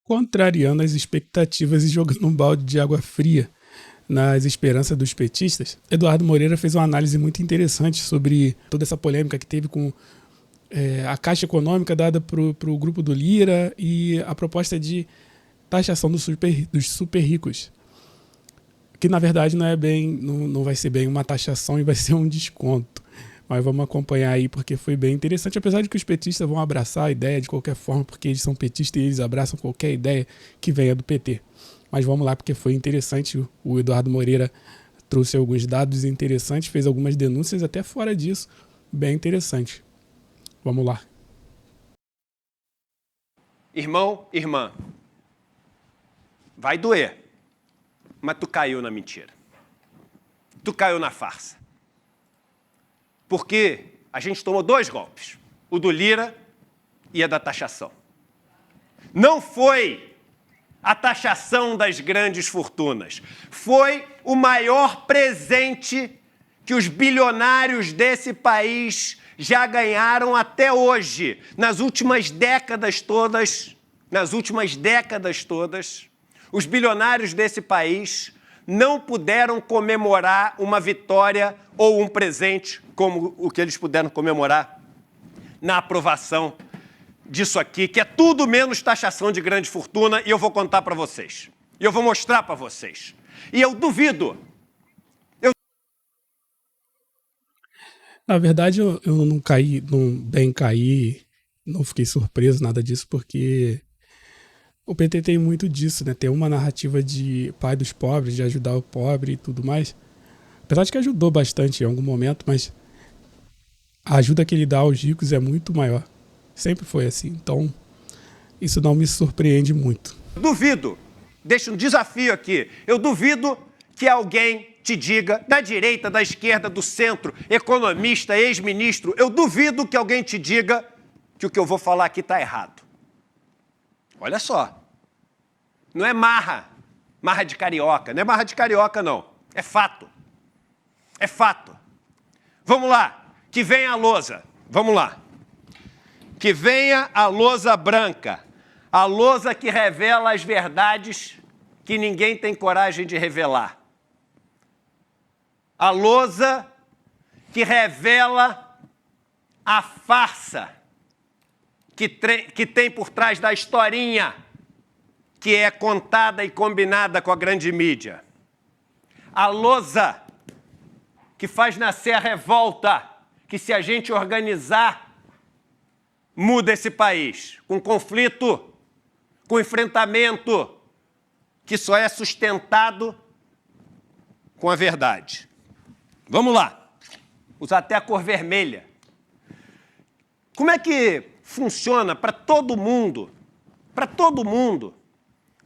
Contrariando as expectativas e jogando um balde de água fria nas esperanças dos petistas, Eduardo Moreira fez uma análise muito interessante sobre toda essa polêmica que teve com a Caixa Econômica dada para o grupo do Lira e a proposta de taxação dos super ricos, que na verdade não vai ser bem uma taxação e vai ser um desconto. Mas vamos acompanhar aí, porque foi bem interessante, apesar de que os petistas vão abraçar a ideia de qualquer forma, porque eles são petistas e eles abraçam qualquer ideia que venha do PT. Mas vamos lá, porque foi interessante. O Eduardo Moreira trouxe alguns dados interessantes, fez algumas denúncias até fora disso, bem interessante. Vamos lá. Irmão, irmã, vai doer, mas tu caiu na mentira. Tu caiu na farsa. Porque a gente tomou 2 golpes, o do Lira e a da taxação. Não foi a taxação das grandes fortunas, foi o maior presente que os bilionários desse país já ganharam até hoje. Nas últimas décadas todas, os bilionários desse país não puderam comemorar uma vitória ou um presente como o que eles puderam comemorar na aprovação disso aqui, que é tudo menos taxação de grande fortuna, e eu vou contar para vocês. E eu vou mostrar para vocês. E eu duvido. Na verdade, eu não caí, não caí, não fiquei surpreso, nada disso, porque o PT tem muito disso, né? Tem uma narrativa de pai dos pobres, de ajudar o pobre e tudo mais. Apesar de que ajudou bastante em algum momento, mas a ajuda que ele dá aos ricos é muito maior. Sempre foi assim. Então, isso não me surpreende muito. Duvido, deixo um desafio aqui, eu duvido que alguém te diga, da direita, da esquerda, do centro, economista, ex-ministro, eu duvido que alguém te diga que o que eu vou falar aqui está errado. Olha só. Não é marra de carioca. Não é marra de carioca, não. É fato. É fato. Vamos lá. Que venha a lousa. Vamos lá. Que venha a lousa branca. A lousa que revela as verdades que ninguém tem coragem de revelar. A lousa que revela a farsa que tem por trás da historinha que é contada e combinada com a grande mídia. A lousa que faz nascer a revolta, que se a gente organizar, muda esse país. Com conflito, com enfrentamento, que só é sustentado com a verdade. Vamos lá. Usar até a cor vermelha. Como é que funciona para todo mundo,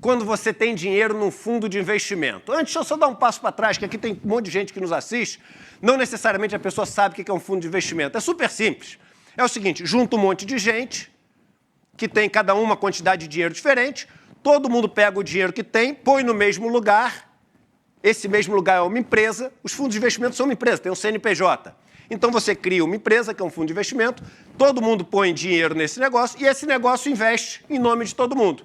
quando você tem dinheiro num fundo de investimento? Antes, deixa eu só dar um passo para trás, que aqui tem um monte de gente que nos assiste. Não necessariamente a pessoa sabe o que é um fundo de investimento. É super simples. É o seguinte, junta um monte de gente, que tem cada uma quantidade de dinheiro diferente, todo mundo pega o dinheiro que tem, põe no mesmo lugar, esse mesmo lugar é uma empresa, os fundos de investimento são uma empresa, tem um CNPJ. Então você cria uma empresa, que é um fundo de investimento, todo mundo põe dinheiro nesse negócio e esse negócio investe em nome de todo mundo.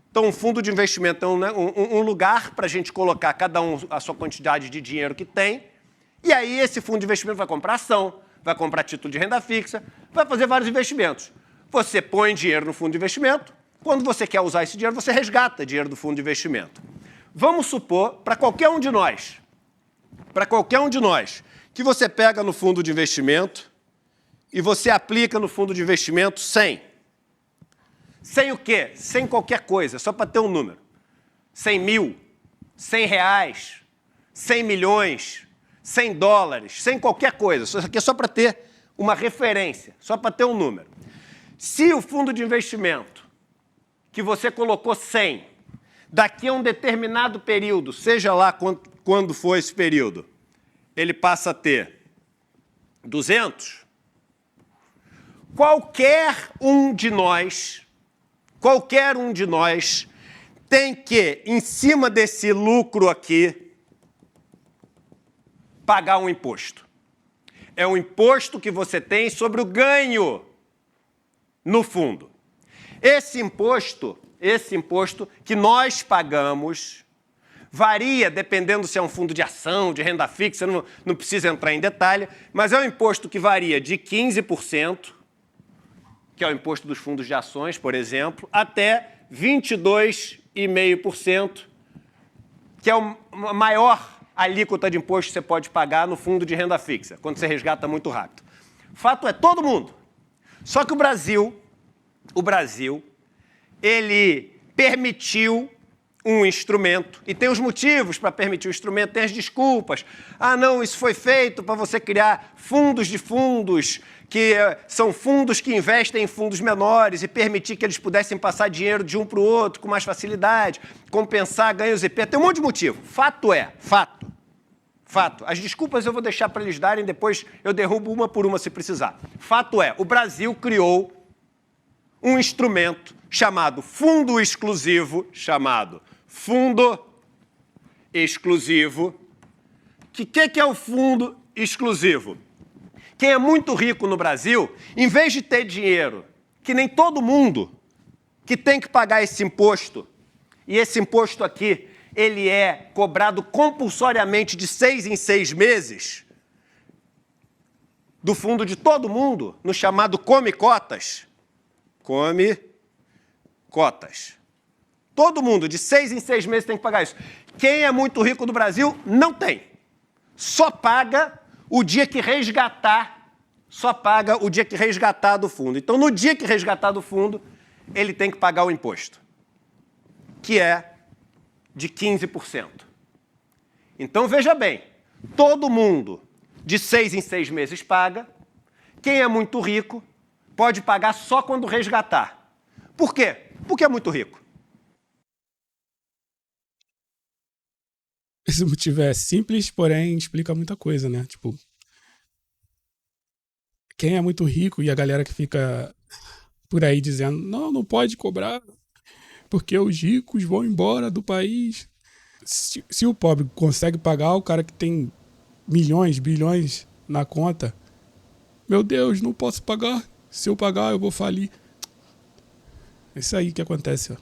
Então, um fundo de investimento é um lugar para a gente colocar cada um a sua quantidade de dinheiro que tem, e aí esse fundo de investimento vai comprar ação, vai comprar título de renda fixa, vai fazer vários investimentos. Você põe dinheiro no fundo de investimento, quando você quer usar esse dinheiro, você resgata dinheiro do fundo de investimento. Vamos supor, para qualquer um de nós, que você pega no fundo de investimento e você aplica no fundo de investimento 100. 100 o quê? 100 qualquer coisa, só para ter um número. 100 mil, 100 reais, 100 milhões, 100 dólares, 100 qualquer coisa. Isso aqui é só para ter uma referência, só para ter um número. Se o fundo de investimento que você colocou 100, daqui a um determinado período, seja lá quando for esse período, ele passa a ter 200, qualquer um de nós tem que, em cima desse lucro aqui, pagar um imposto. É um imposto que você tem sobre o ganho no fundo. Esse imposto esse imposto que nós pagamos, varia dependendo se é um fundo de ação, de renda fixa, não precisa entrar em detalhe, mas é um imposto que varia de 15%, que é o imposto dos fundos de ações, por exemplo, até 22,5%, que é a maior alíquota de imposto que você pode pagar no fundo de renda fixa, quando você resgata muito rápido. Fato é, todo mundo. Só que o Brasil, ele permitiu um instrumento, e tem os motivos para permitir o instrumento, tem as desculpas. Ah, não, isso foi feito para você criar fundos de fundos, que são fundos que investem em fundos menores e permitir que eles pudessem passar dinheiro de um para o outro com mais facilidade, compensar ganhos IP. Tem um monte de motivo. Fato. As desculpas eu vou deixar para eles darem, depois eu derrubo uma por uma se precisar. Fato é, o Brasil criou um instrumento chamado Fundo Exclusivo, Que é o Fundo Exclusivo? Quem é muito rico no Brasil, em vez de ter dinheiro, que nem todo mundo, que tem que pagar esse imposto, e esse imposto aqui, ele é cobrado compulsoriamente de 6 em 6 meses, do fundo de todo mundo, no chamado Come-Cotas. Come-Cotas. Todo mundo, de 6 em 6 meses, tem que pagar isso. Quem é muito rico no Brasil, não tem. Só paga o dia que resgatar. Do fundo. Então, no dia que resgatar do fundo, ele tem que pagar o imposto, que é de 15%. Então, veja bem, todo mundo de 6 em 6 meses paga. Quem é muito rico pode pagar só quando resgatar. Por quê? Porque é muito rico. Esse motivo é simples, porém explica muita coisa, né? Tipo, quem é muito rico e a galera que fica por aí dizendo não pode cobrar porque os ricos vão embora do país. Se o pobre consegue pagar, o cara que tem milhões, bilhões na conta, meu Deus, não posso pagar. Se eu pagar, eu vou falir. É isso aí que acontece, ó.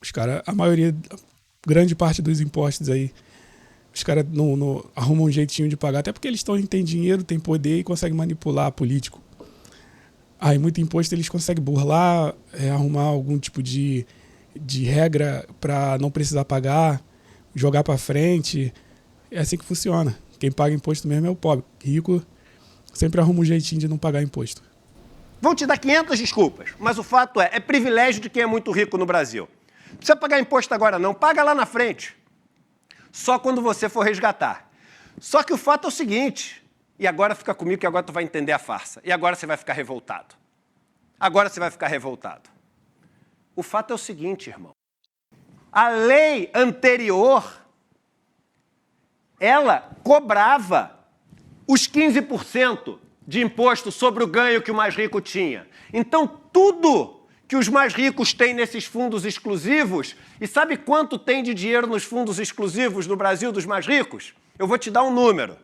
Os caras, a maioria, grande parte dos impostos aí, os caras não arrumam um jeitinho de pagar, até porque eles têm dinheiro, têm poder e conseguem manipular político. Aí muito imposto eles conseguem burlar, arrumar algum tipo de regra para não precisar pagar, jogar para frente. É assim que funciona. Quem paga imposto mesmo é o pobre. Rico sempre arruma um jeitinho de não pagar imposto. Vão te dar 500 desculpas, mas o fato é privilégio de quem é muito rico no Brasil. Não precisa pagar imposto agora não, paga lá na frente. Só quando você for resgatar. Só que o fato é o seguinte, e agora fica comigo que agora tu vai entender a farsa, e agora você vai ficar revoltado. O fato é o seguinte, irmão. A lei anterior, ela cobrava os 15% de imposto sobre o ganho que o mais rico tinha. Então, tudo que os mais ricos têm nesses fundos exclusivos, e sabe quanto tem de dinheiro nos fundos exclusivos no Brasil dos mais ricos? Eu vou te dar um número,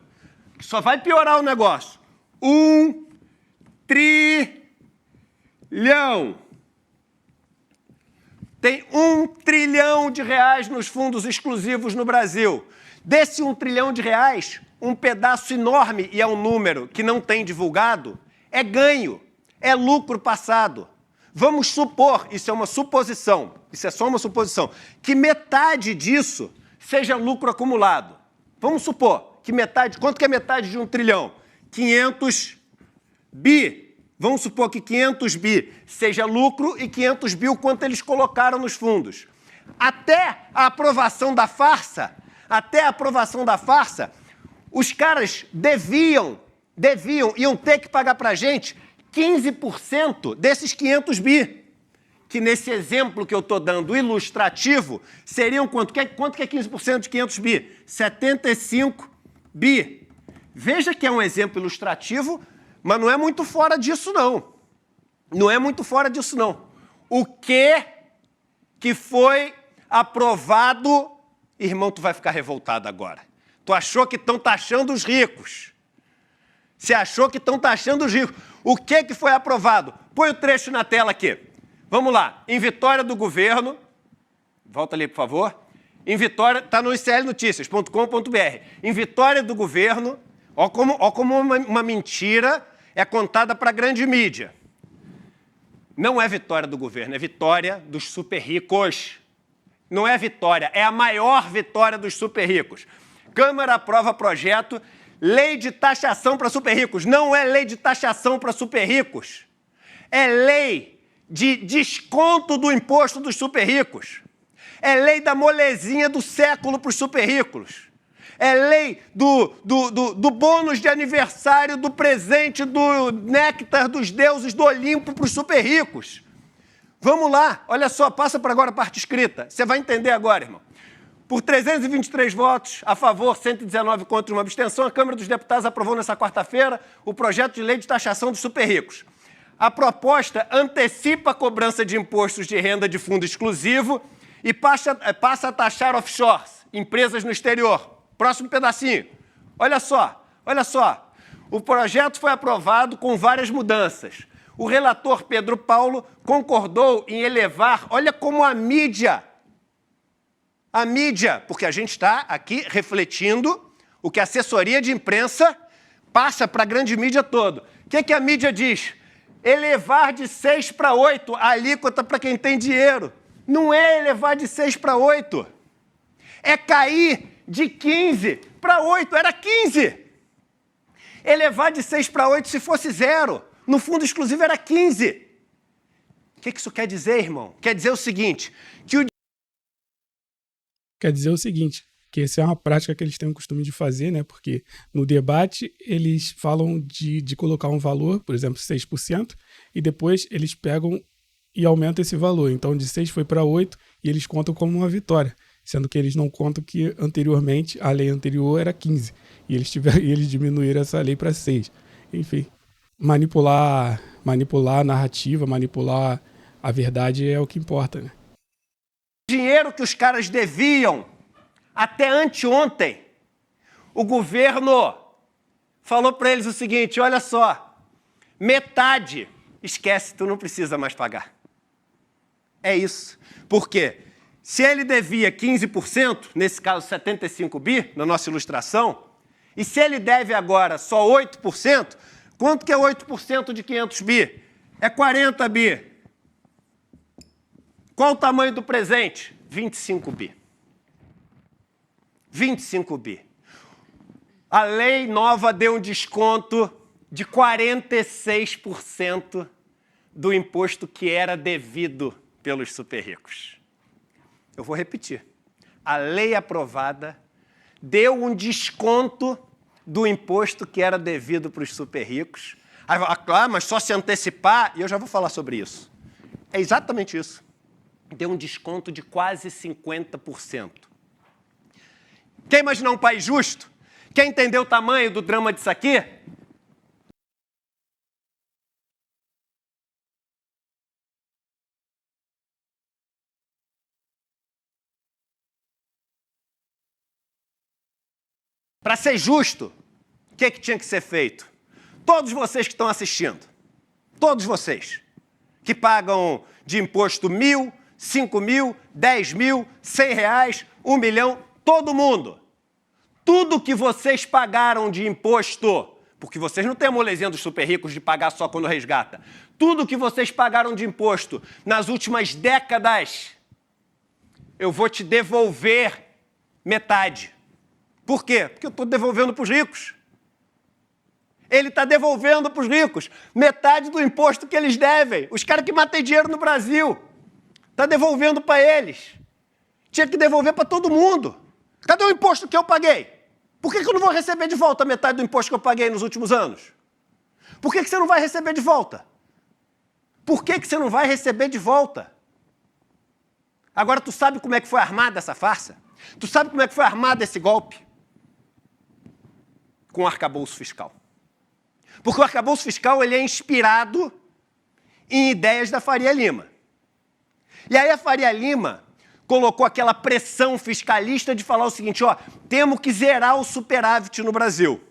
que só vai piorar o negócio. 1 trilhão. Tem 1 trilhão de reais nos fundos exclusivos no Brasil. Desse 1 trilhão de reais, um pedaço enorme, e é um número que não tem divulgado, é ganho, é lucro passado. Vamos supor, isso é uma suposição, isso é só uma suposição, que metade disso seja lucro acumulado. Vamos supor que metade, quanto que é metade de 1 trilhão? 500 bi. Vamos supor que 500 bi seja lucro e 500 bi o quanto eles colocaram nos fundos. Até a aprovação da farsa, os caras iam ter que pagar pra gente 15% desses 500 bi, que nesse exemplo que eu estou dando ilustrativo, seriam quanto que é 15% de 500 bi? 75 bi. Veja que é um exemplo ilustrativo, mas não é muito fora disso, não. O que foi aprovado... Irmão, tu vai ficar revoltado agora. Tu achou que estão taxando os ricos. Você achou que estão taxando os ricos. O que foi aprovado? Põe o trecho na tela aqui. Vamos lá. Em vitória do governo, volta ali, por favor. Em vitória, está no iclnoticias.com.br. Em vitória do governo, ó como uma mentira é contada para a grande mídia. Não é vitória do governo, é vitória dos super ricos. Não é vitória, é a maior vitória dos super ricos. Câmara aprova projeto, lei de taxação para super ricos. Não é lei de taxação para super ricos. É lei de desconto do imposto dos super ricos. É lei da molezinha do século para os super ricos. É lei do bônus de aniversário, do presente, do néctar dos deuses do Olimpo para os super ricos. Vamos lá, olha só, passa para agora a parte escrita. Você vai entender agora, irmão. Por 323 votos a favor, 119 contra uma abstenção, a Câmara dos Deputados aprovou nessa quarta-feira o projeto de lei de taxação dos super ricos. A proposta antecipa a cobrança de impostos de renda de fundo exclusivo e passa a taxar offshores, empresas no exterior. Próximo pedacinho. Olha só, olha só. O projeto foi aprovado com várias mudanças. O relator Pedro Paulo concordou em elevar, olha como a mídia, porque a gente está aqui refletindo o que a assessoria de imprensa passa para a grande mídia toda. O que a mídia diz? Elevar de 6 para 8 a alíquota para quem tem dinheiro. Não é elevar de 6 para 8. É cair de 15 para 8. Era 15. Elevar de 6 para 8 se fosse 0. No fundo exclusivo era 15. O que isso quer dizer, irmão? Quer dizer o seguinte, que essa é uma prática que eles têm o costume de fazer, né? Porque no debate eles falam de colocar um valor, por exemplo, 6%, e depois eles pegam e aumentam esse valor. Então, de 6 foi para 8 e eles contam como uma vitória, sendo que eles não contam que anteriormente, a lei anterior era 15, e eles diminuíram essa lei para 6. Enfim, manipular a narrativa, manipular a verdade é o que importa, né? Dinheiro que os caras deviam até anteontem, o governo falou para eles o seguinte, olha só, metade, esquece, tu não precisa mais pagar. É isso. Por quê? Se ele devia 15%, nesse caso 75 bi, na nossa ilustração, e se ele deve agora só 8%, quanto que é 8% de 500 bi? É 40 bi. Qual o tamanho do presente? 25 bi. 25 bi. A lei nova deu um desconto de 46% do imposto que era devido pelos super ricos. Eu vou repetir. A lei aprovada deu um desconto do imposto que era devido para os super ricos. Ah, mas só se antecipar, e eu já vou falar sobre isso. É exatamente isso. Deu um desconto de quase 50%. Quer imaginar um país justo? Quer entender o tamanho do drama disso aqui? Para ser justo, o que tinha que ser feito? Todos vocês que estão assistindo, todos vocês que pagam de imposto 1.000, 5.000, 10.000, R$100, 1 milhão, todo mundo. Tudo que vocês pagaram de imposto, porque vocês não têm a molezinha dos super ricos de pagar só quando resgata. Tudo que vocês pagaram de imposto nas últimas décadas, eu vou te devolver metade. Por quê? Porque eu estou devolvendo para os ricos. Ele está devolvendo para os ricos metade do imposto que eles devem. Os caras que matam dinheiro no Brasil. Está devolvendo para eles. Tinha que devolver para todo mundo. Cadê o imposto que eu paguei? Por que eu não vou receber de volta metade do imposto que eu paguei nos últimos anos? Por que você não vai receber de volta? Por que você não vai receber de volta? Agora, tu sabe como é que foi armada essa farsa? Tu sabe como é que foi armado esse golpe? Com o arcabouço fiscal. Porque o arcabouço fiscal ele é inspirado em ideias da Faria Lima. E aí a Faria Lima colocou aquela pressão fiscalista de falar o seguinte, ó, temos que zerar o superávit no Brasil.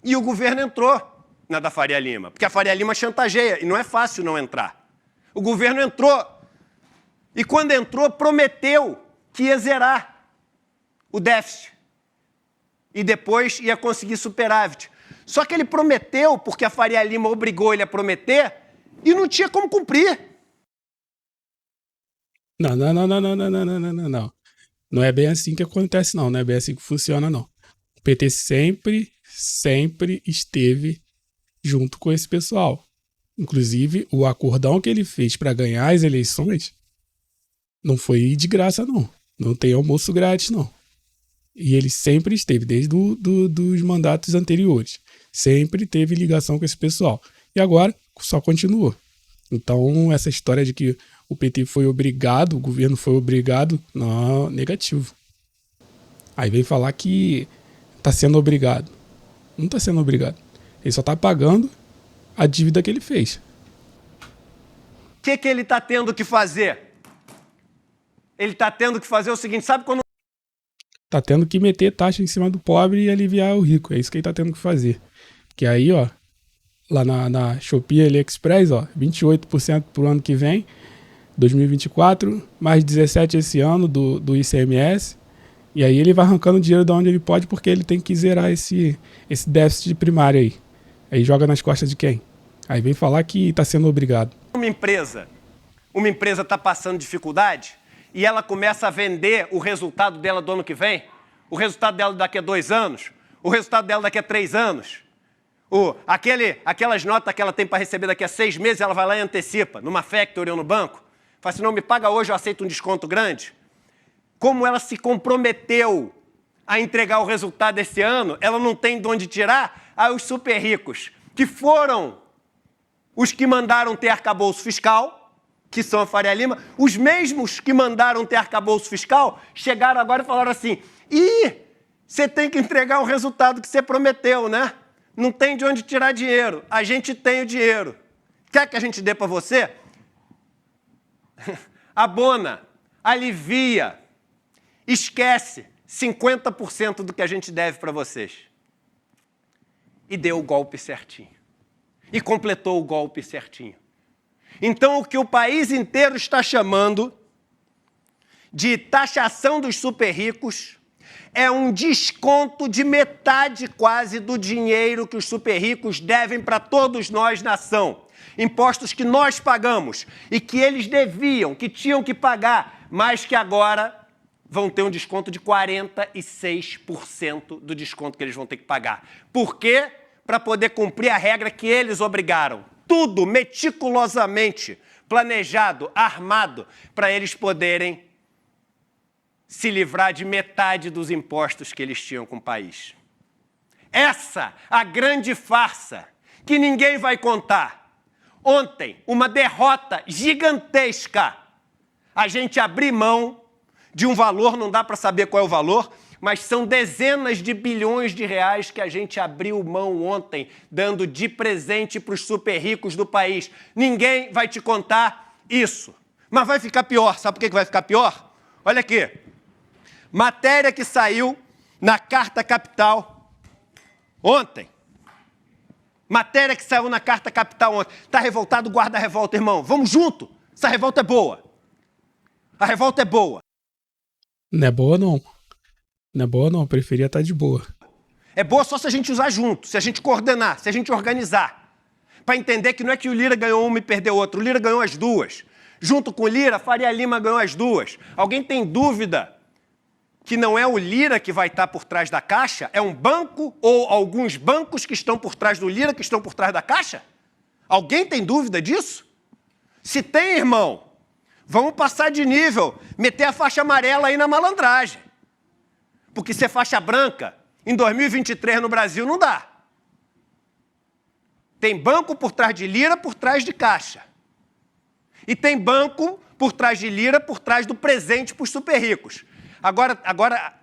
E o governo entrou na da Faria Lima, porque a Faria Lima chantageia, e não é fácil não entrar. O governo entrou. E quando entrou, prometeu que ia zerar o déficit. E depois ia conseguir superávit. Só que ele prometeu, porque a Faria Lima obrigou ele a prometer, e não tinha como cumprir. Não. Não é bem assim que acontece, não. Não é bem assim que funciona, não. O PT sempre esteve junto com esse pessoal. Inclusive, o acordão que ele fez para ganhar as eleições não foi de graça, não. Não tem almoço grátis, não. E ele sempre esteve, desde dos mandatos anteriores. Sempre teve ligação com esse pessoal. E agora só continuou. Então, essa história de que o PT foi obrigado, o governo foi obrigado, não, negativo. Aí vem falar que está sendo obrigado. Não está sendo obrigado. Ele só está pagando a dívida que ele fez. O que ele está tendo que fazer? Ele está tendo que fazer o seguinte, sabe quando... Tá tendo que meter taxa em cima do pobre e aliviar o rico. É isso que ele tá tendo que fazer. Que aí, ó, lá na Shopee AliExpress, ó, 28% pro ano que vem, 2024, mais 17% esse ano do ICMS. E aí ele vai arrancando dinheiro de onde ele pode, porque ele tem que zerar esse déficit primário aí. Aí joga nas costas de quem? Aí vem falar que tá sendo obrigado. Uma empresa está passando dificuldade e ela começa a vender o resultado dela do ano que vem, o resultado dela daqui a 2 anos, o resultado dela daqui a 3 anos, aquelas notas que ela tem para receber daqui a 6 meses, ela vai lá e antecipa, numa factory ou no banco. Fala assim, não, me paga hoje, eu aceito um desconto grande. Como ela se comprometeu a entregar o resultado esse ano, ela não tem de onde tirar. Aí os super ricos, que foram os que mandaram ter arcabouço fiscal, que são a Faria Lima, os mesmos que mandaram ter arcabouço fiscal, chegaram agora e falaram assim, você tem que entregar o resultado que você prometeu, né? Não tem de onde tirar dinheiro. A gente tem o dinheiro. Quer que a gente dê para você? Abona, alivia, esquece 50% do que a gente deve para vocês. E deu o golpe certinho. E completou o golpe certinho. Então, o que o país inteiro está chamando de taxação dos super ricos é um desconto de metade quase do dinheiro que os super ricos devem para todos nós, nação. Impostos que nós pagamos e que eles deviam, que tinham que pagar, mas que agora vão ter um desconto de 46% do desconto que eles vão ter que pagar. Por quê? Para poder cumprir a regra que eles obrigaram. Tudo meticulosamente planejado, armado, para eles poderem se livrar de metade dos impostos que eles tinham com o país. Essa, a grande farsa, que ninguém vai contar. Ontem, uma derrota gigantesca. A gente abrir mão de um valor, não dá para saber qual é o valor, mas são dezenas de bilhões de reais que a gente abriu mão ontem, dando de presente para os super ricos do país. Ninguém vai te contar isso. Mas vai ficar pior. Sabe por que vai ficar pior? Olha aqui. Matéria que saiu na Carta Capital ontem. Matéria que saiu na Carta Capital ontem. Está revoltado? Guarda a revolta, irmão. Vamos junto. Essa revolta é boa. A revolta é boa. Não é boa, não. Não é boa, não. Eu preferia estar de boa. É boa só se a gente usar junto, se a gente coordenar, se a gente organizar. Para entender que não é que o Lira ganhou uma e perdeu outra. O Lira ganhou as duas. Junto com o Lira, a Faria Lima ganhou as duas. Alguém tem dúvida que não é o Lira que vai estar por trás da Caixa? É um banco ou alguns bancos que estão por trás do Lira que estão por trás da Caixa? Alguém tem dúvida disso? Se tem, irmão, vamos passar de nível, meter a faixa amarela aí na malandragem. Porque ser faixa branca, em 2023 no Brasil, não dá. Tem banco por trás de Lira, por trás de Caixa. E tem banco por trás de Lira, por trás do presente para os super ricos. Agora,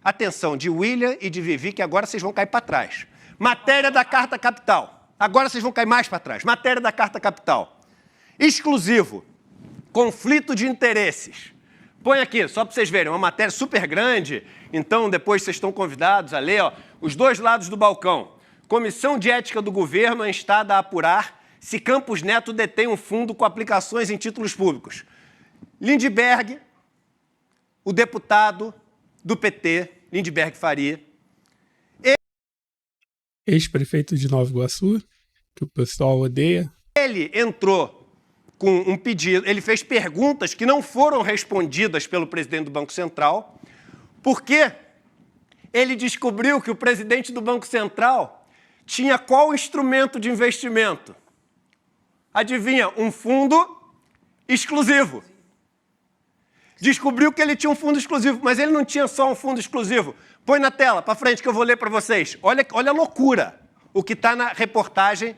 atenção, de William e de Vivi, que agora vocês vão cair para trás. Matéria da Carta Capital. Agora vocês vão cair mais para trás. Matéria da Carta Capital. Exclusivo. Conflito de interesses. Põe aqui, só para vocês verem, uma matéria super grande. Então, depois vocês estão convidados a ler, ó, os dois lados do balcão. Comissão de Ética do Governo é instada a apurar se Campos Neto detém um fundo com aplicações em títulos públicos. Lindbergh, o deputado do PT, Lindbergh Faria, ex-prefeito de Nova Iguaçu, que o pessoal odeia. Ele entrou com um pedido, ele fez perguntas que não foram respondidas pelo presidente do Banco Central, porque ele descobriu que o presidente do Banco Central tinha qual instrumento de investimento? Adivinha? Um fundo exclusivo. Descobriu que ele tinha um fundo exclusivo, mas ele não tinha só um fundo exclusivo. Põe na tela, para frente, que eu vou ler para vocês. Olha a loucura, o que está na reportagem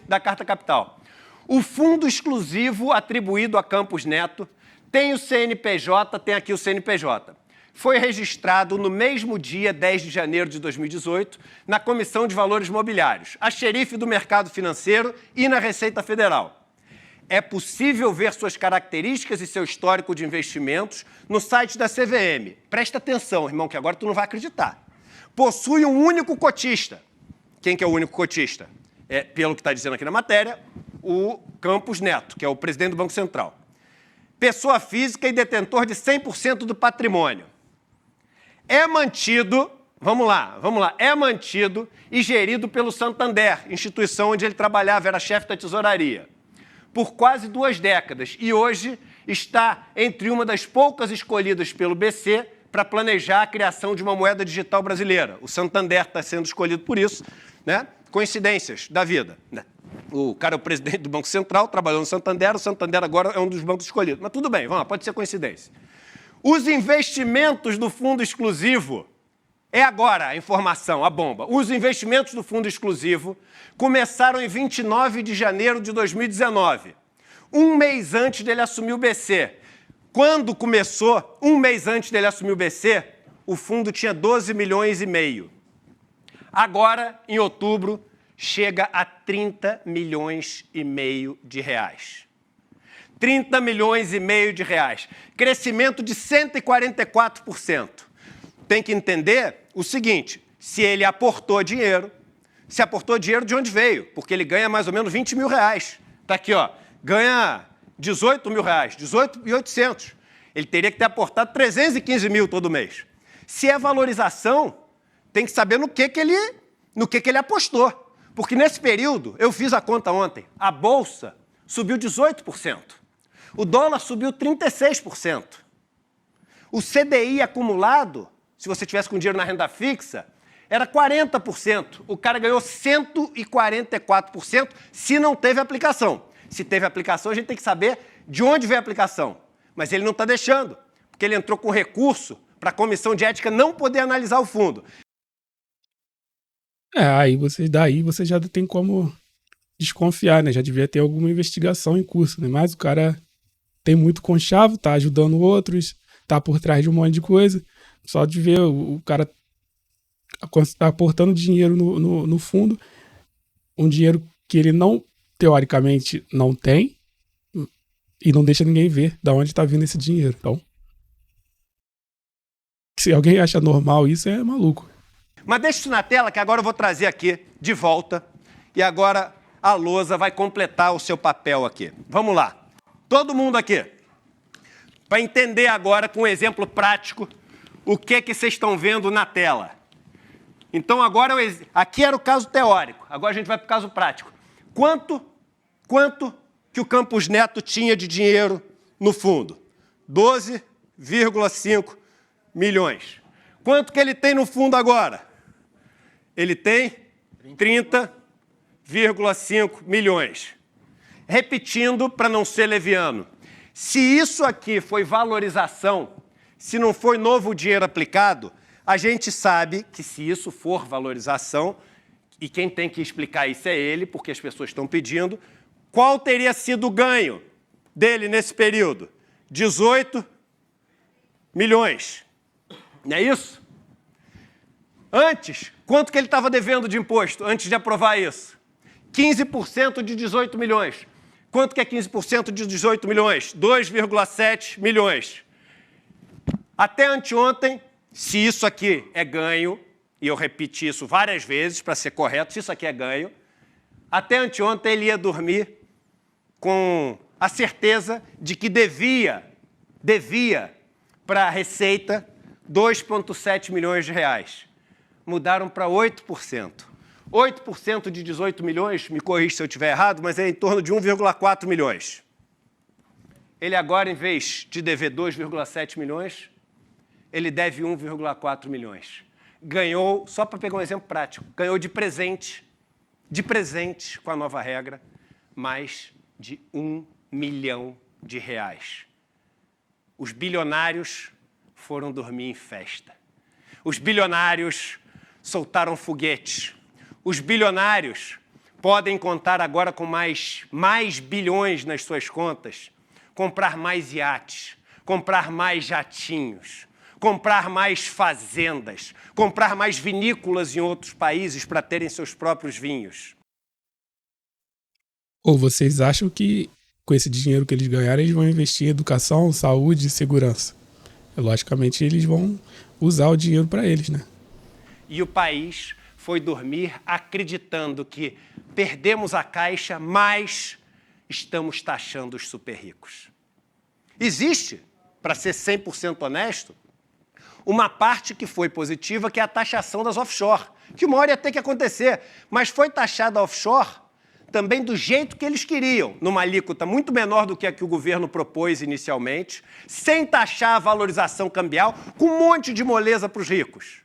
da Carta Capital. O fundo exclusivo atribuído a Campos Neto tem o CNPJ, tem aqui o CNPJ. Foi registrado no mesmo dia, 10 de janeiro de 2018, na Comissão de Valores Mobiliários, a xerife do mercado financeiro e na Receita Federal. É possível ver suas características e seu histórico de investimentos no site da CVM. Presta atenção, irmão, que agora tu não vai acreditar. Possui um único cotista. Quem que é o único cotista? É, pelo que está dizendo aqui na matéria, o Campos Neto, que é o presidente do Banco Central. Pessoa física e detentor de 100% do patrimônio. É mantido, vamos lá, é mantido e gerido pelo Santander, instituição onde ele trabalhava, era chefe da tesouraria, por quase 2 décadas, e hoje está entre uma das poucas escolhidas pelo BC para planejar a criação de uma moeda digital brasileira. O Santander está sendo escolhido por isso, né? Coincidências da vida, né? O cara é o presidente do Banco Central, trabalhou no Santander, o Santander agora é um dos bancos escolhidos. Mas tudo bem, vamos lá, pode ser coincidência. Os investimentos do fundo exclusivo, é agora a informação, a bomba. Os investimentos do fundo exclusivo começaram em 29 de janeiro de 2019, um mês antes dele assumir o BC. Quando começou, um mês antes dele assumir o BC, o fundo tinha 12 milhões e meio. Agora, em outubro, chega a 30 milhões e meio de reais. 30 milhões e meio de reais. Crescimento de 144%. Tem que entender o seguinte, se ele aportou dinheiro, se aportou dinheiro de onde veio, porque ele ganha mais ou menos 20 mil reais. Está aqui, ó, ganha 18 mil reais, 18.800. Ele teria que ter aportado 315 mil todo mês. Se é valorização, tem que saber no que ele apostou. Porque nesse período, eu fiz a conta ontem, a Bolsa subiu 18%. O dólar subiu 36%. O CDI acumulado, se você tivesse com dinheiro na renda fixa, era 40%. O cara ganhou 144% se não teve aplicação. Se teve aplicação, a gente tem que saber de onde veio a aplicação. Mas ele não está deixando, porque ele entrou com recurso para a Comissão de Ética não poder analisar o fundo. Aí você já tem como desconfiar, né? Já devia ter alguma investigação em curso, né? Mas o cara tem muito conchavo, tá ajudando outros, tá por trás de um monte de coisa. Só de ver o cara tá aportando dinheiro no fundo, um dinheiro que ele não, teoricamente, não tem, e não deixa ninguém ver de onde tá vindo esse dinheiro. Então, se alguém acha normal isso, é maluco. Mas deixa isso na tela, que agora eu vou trazer aqui de volta, e agora a lousa vai completar o seu papel aqui. Vamos lá. Todo mundo aqui, para entender agora com um exemplo prático o que vocês estão vendo na tela. Então agora, aqui era o caso teórico, agora a gente vai para o caso prático. Quanto que o Campos Neto tinha de dinheiro no fundo? 12,5 milhões. Quanto que ele tem no fundo agora? Ele tem 30,5 milhões. Repetindo, para não ser leviano, se isso aqui foi valorização, se não foi novo dinheiro aplicado, a gente sabe que se isso for valorização, e quem tem que explicar isso é ele, porque as pessoas estão pedindo, qual teria sido o ganho dele nesse período? 18 milhões. Não é isso? Antes, quanto que ele estava devendo de imposto antes de aprovar isso? 15% de 18 milhões. Quanto que é 15% de 18 milhões? 2,7 milhões. Até anteontem, se isso aqui é ganho, e eu repeti isso várias vezes para ser correto, se isso aqui é ganho, Até anteontem ele ia dormir com a certeza de que devia para a Receita 2,7 milhões de reais. Mudaram para 8%. 8% de 18 milhões, me corrija se eu estiver errado, mas é em torno de 1,4 milhões. Ele agora, em vez de dever 2,7 milhões, ele deve 1,4 milhões. Ganhou, só para pegar um exemplo prático, ganhou de presente com a nova regra, mais de 1 milhão de reais. Os bilionários foram dormir em festa. Os bilionários soltaram foguetes. Os bilionários podem contar agora com mais bilhões nas suas contas, comprar mais iates, comprar mais jatinhos, comprar mais fazendas, comprar mais vinícolas em outros países para terem seus próprios vinhos. Ou vocês acham que com esse dinheiro que eles ganharem, eles vão investir em educação, saúde e segurança? Logicamente, eles vão usar o dinheiro para eles, né? E o país foi dormir acreditando que perdemos a caixa, mas estamos taxando os super ricos. Existe, para ser 100% honesto, uma parte que foi positiva, que é a taxação das offshore, que uma hora ia ter que acontecer, mas foi taxada a offshore também do jeito que eles queriam, numa alíquota muito menor do que a que o governo propôs inicialmente, sem taxar a valorização cambial, com um monte de moleza para os ricos.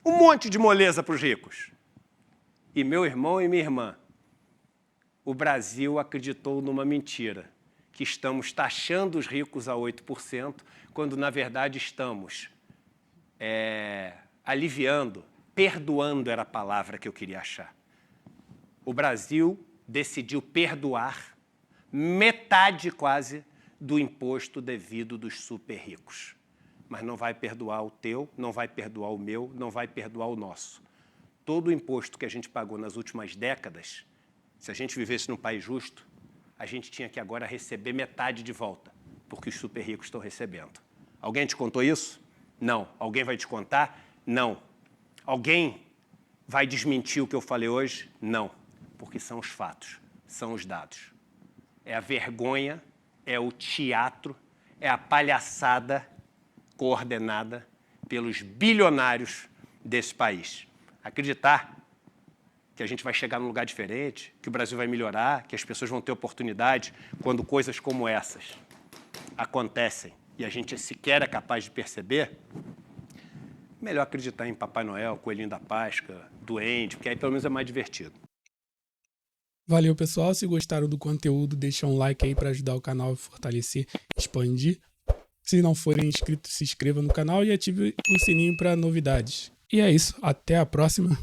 Um monte de moleza para os ricos. E meu irmão e minha irmã, o Brasil acreditou numa mentira, que estamos taxando os ricos a 8%, quando, na verdade, estamos aliviando, perdoando era a palavra que eu queria achar. O Brasil decidiu perdoar metade quase do imposto devido dos super ricos. Mas não vai perdoar o teu, não vai perdoar o meu, não vai perdoar o nosso. Todo o imposto que a gente pagou nas últimas décadas, se a gente vivesse num país justo, a gente tinha que agora receber metade de volta, porque os super ricos estão recebendo. Alguém te contou isso? Não. Alguém vai te contar? Não. Alguém vai desmentir o que eu falei hoje? Não. Porque são os fatos, são os dados. É a vergonha, é o teatro, é a palhaçada coordenada pelos bilionários desse país. Acreditar que a gente vai chegar num lugar diferente, que o Brasil vai melhorar, que as pessoas vão ter oportunidade quando coisas como essas acontecem e a gente sequer é capaz de perceber, melhor acreditar em Papai Noel, Coelhinho da Páscoa, Duende, porque aí pelo menos é mais divertido. Valeu, pessoal. Se gostaram do conteúdo, deixa um like aí para ajudar o canal a fortalecer, expandir. Se não forem inscritos, se inscreva no canal e ative o sininho para novidades. E é isso. Até a próxima.